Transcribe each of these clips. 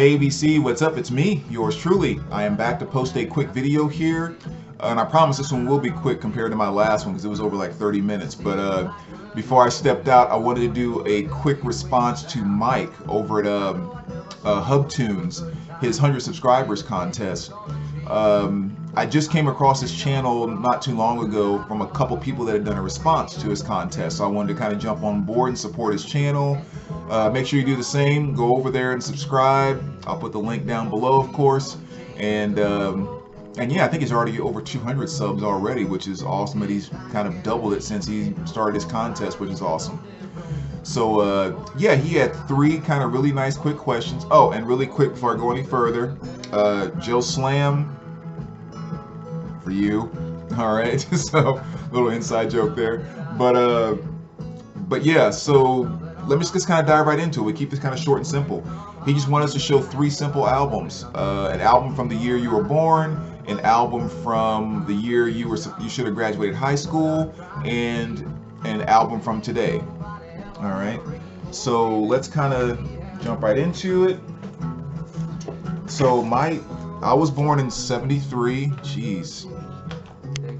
Hey BC, what's up? It's me, yours truly. I am back to post a quick video here, and I promise this one will be quick compared to my last one because it was over like 30 minutes. But before I stepped out, I wanted to do a quick response to Mike over at HubTunes, his 100 subscribers contest. I just came across his channel not too long ago from a couple people that had done a response to his contest. So I wanted to kind of jump on board and support his channel. Make sure you do the same. Go over there and subscribe. I'll put the link down below, of course. And yeah, I think he's already over 200 subs already, which is awesome. That he's kind of doubled it since he started his contest, which is awesome. So yeah, he had 3 kind of really nice quick questions. Oh, and really quick before I go any further, Joe Slam, for you. All right, so little inside joke there. But yeah, so let me just kind of dive right into it. We keep this kind of short and simple. He just wanted us to show 3 simple albums: an album from the year you were born, an album from the year you should have graduated high school, and an album from today. All right, so let's kind of jump right into it. So I was born in '73. Jeez,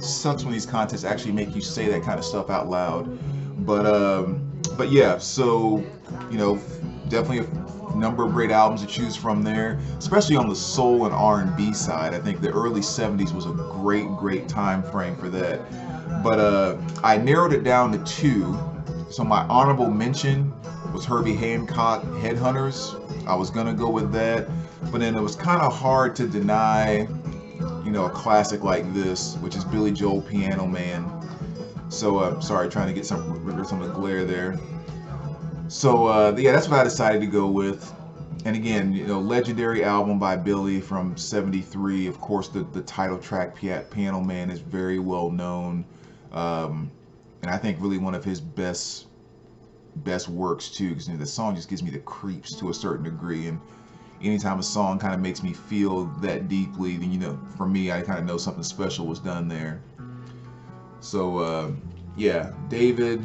sucks when these contests actually make you say that kind of stuff out loud. But yeah, so you know, definitely a number of great albums to choose from there, especially on the soul and R&B side. I think the early '70s was a great time frame for that. But I narrowed it down to 2. So my honorable mention was Herbie Hancock, Headhunters. I was gonna go with that, but then it was kind of hard to deny, you know, a classic like this, which is Billy Joel, Piano Man. So sorry, trying to get some of the glare there. So yeah, that's what I decided to go with. And again, you know, legendary album by Billy from '73. Of course, the title track, Piano Man, is very well known. And I think really one of his best works too, because you know, the song just gives me the creeps to a certain degree, and anytime a song kind of makes me feel that deeply, then you know, for me, I kind of know something special was done there. So yeah, David.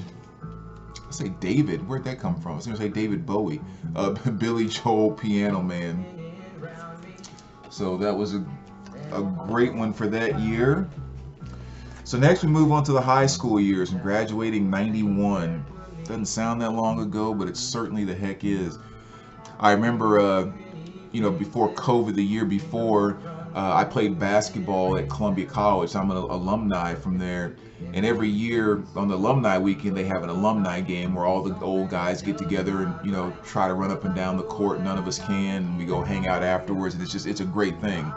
I say David. Where'd that come from? I was gonna say David Bowie. Billy Joel, Piano Man. So that was a great one for that year. So next we move on to the high school years and graduating '91. Doesn't sound that long ago, but it certainly the heck is. I remember, you know, before COVID, the year before, I played basketball at Columbia College. I'm an alumni from there. And every year on the alumni weekend, they have an alumni game where all the old guys get together and, you know, try to run up and down the court. None of us can, and we go hang out afterwards. And it's a great thing.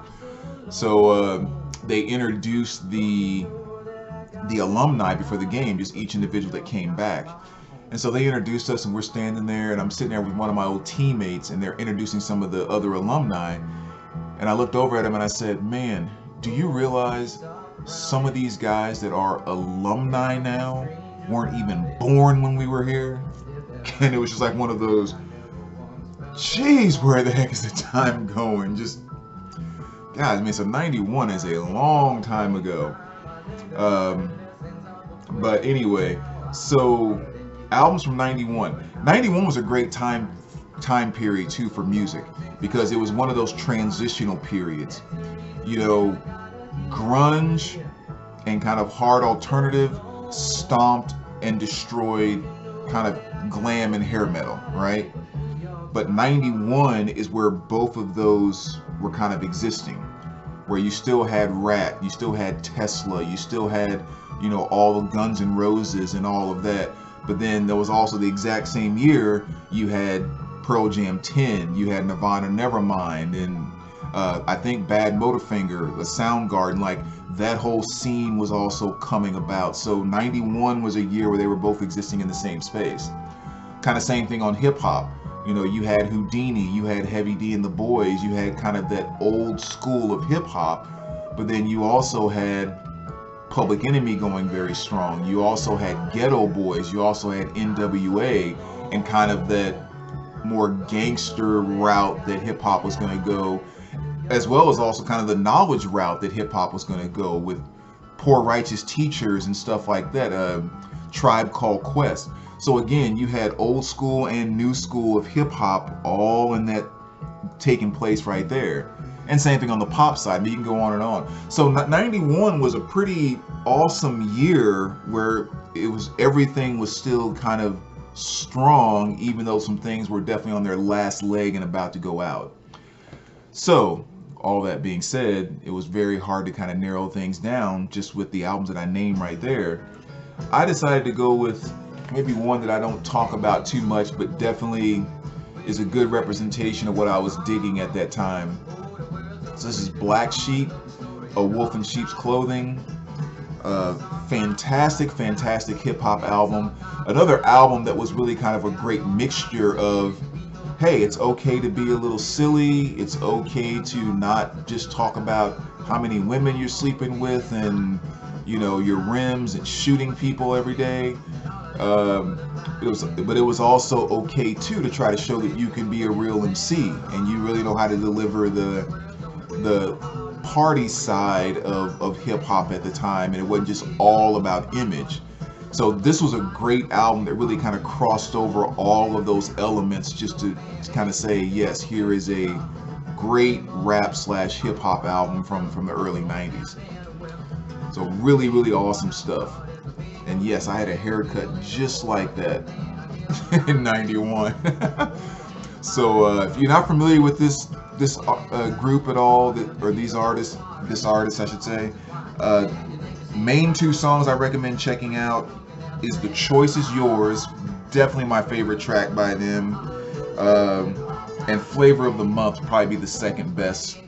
So they introduced the alumni before the game, just each individual that came back. And so they introduced us, and we're standing there, and I'm sitting there with one of my old teammates, and they're introducing some of the other alumni. And I looked over at him and I said, man, do you realize some of these guys that are alumni now weren't even born when we were here? And it was just like one of those, geez, where the heck is the time going? Just, guys, I mean, so '91 is a long time ago. But anyway, so albums from '91. '91 was a great time period too for music, because it was one of those transitional periods. You know, grunge and kind of hard alternative stomped and destroyed kind of glam and hair metal, right? But '91 is where both of those were kind of existing, where you still had Rat, you still had Tesla, you still had, you know, all the Guns N' Roses and all of that. But then there was also the exact same year, you had Pearl Jam 10, you had Nirvana Nevermind, and I think Bad Motorfinger, the Soundgarden, like that whole scene was also coming about. So '91 was a year where they were both existing in the same space. Kind of same thing on hip hop. You know, you had Houdini, you had Heavy D and the Boys, you had kind of that old school of hip hop, but then you also had Public Enemy going very strong. You also had Ghetto Boys, you also had NWA, and kind of that more gangster route that hip hop was going to go, as well as also kind of the knowledge route that hip hop was going to go with Poor Righteous Teachers and stuff like that, Tribe Called Quest. So again, you had old school and new school of hip hop all in that taking place right there. And same thing on the pop side, but you can go on and on. So 91 was a pretty awesome year where everything was still kind of strong, even though some things were definitely on their last leg and about to go out. So all that being said, it was very hard to kind of narrow things down just with the albums that I named right there. I decided to go with maybe one that I don't talk about too much, but definitely is a good representation of what I was digging at that time. So this is Black Sheep, A Wolf in Sheep's Clothing. Fantastic hip hop album. Another album that was really kind of a great mixture of, hey, it's okay to be a little silly. It's okay to not just talk about how many women you're sleeping with and, you know, your rims and shooting people every day. But it was also okay too to try to show that you can be a real MC and you really know how to deliver the party side of hip hop at the time, and it wasn't just all about image. So this was a great album that really kind of crossed over all of those elements just to kind of say, yes, here is a great rap / hip hop album from the early 90s. So really awesome stuff. And yes, I had a haircut just like that in 91. So if you're not familiar with this group at all, or this artist I should say, main two songs I recommend checking out is The Choice Is Yours, definitely my favorite track by them, and Flavor of the Month probably be the second best,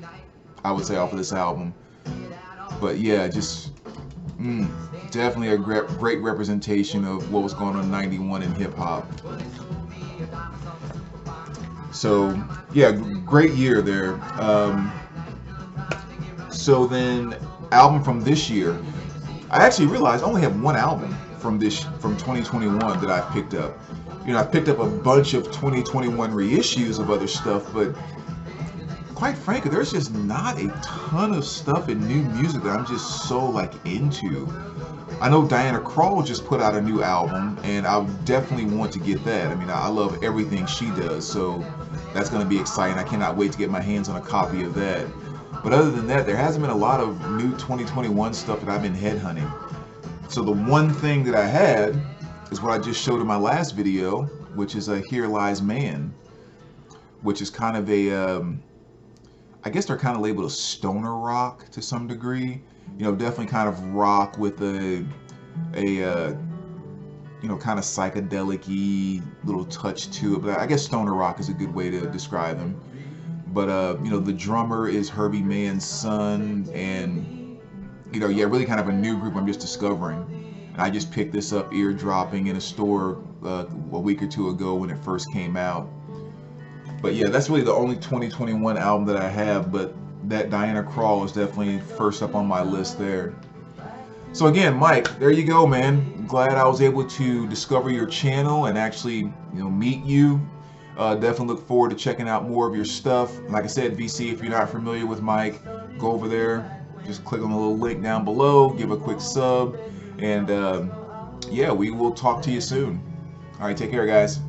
I would say, off of this album. But yeah, just definitely a great representation of what was going on in 91 in hip hop. So yeah, great year there. So then, album from this year, I actually realized I only have one album from 2021 that I picked up. You know, I picked up a bunch of 2021 reissues of other stuff, but quite frankly, there's just not a ton of stuff in new music that I'm just so like into. I know Diana Krall just put out a new album, and I definitely want to get that. I mean, I love everything she does, so that's going to be exciting. I cannot wait to get my hands on a copy of that. But other than that, there hasn't been a lot of new 2021 stuff that I've been headhunting. So the one thing that I had is what I just showed in my last video, which is a Here Lies Man, which is kind of a, I guess they're kind of labeled a stoner rock to some degree. You know, definitely kind of rock with a you know, kind of psychedelic-y little touch to it. But I guess stoner rock is a good way to describe them. But you know, the drummer is Herbie Mann's son, and you know, yeah, really kind of a new group I'm just discovering. And I just picked this up eardropping in a store a week or two ago when it first came out. But yeah, that's really the only 2021 album that I have, but that Diana Krall is definitely first up on my list there. So again, Mike, there you go, man. I'm glad I was able to discover your channel and actually, you know, meet you. Definitely look forward to checking out more of your stuff. Like I said, VC, if you're not familiar with Mike, go over there. Just click on the little link down below, give a quick sub, and yeah, we will talk to you soon. All right, take care, guys.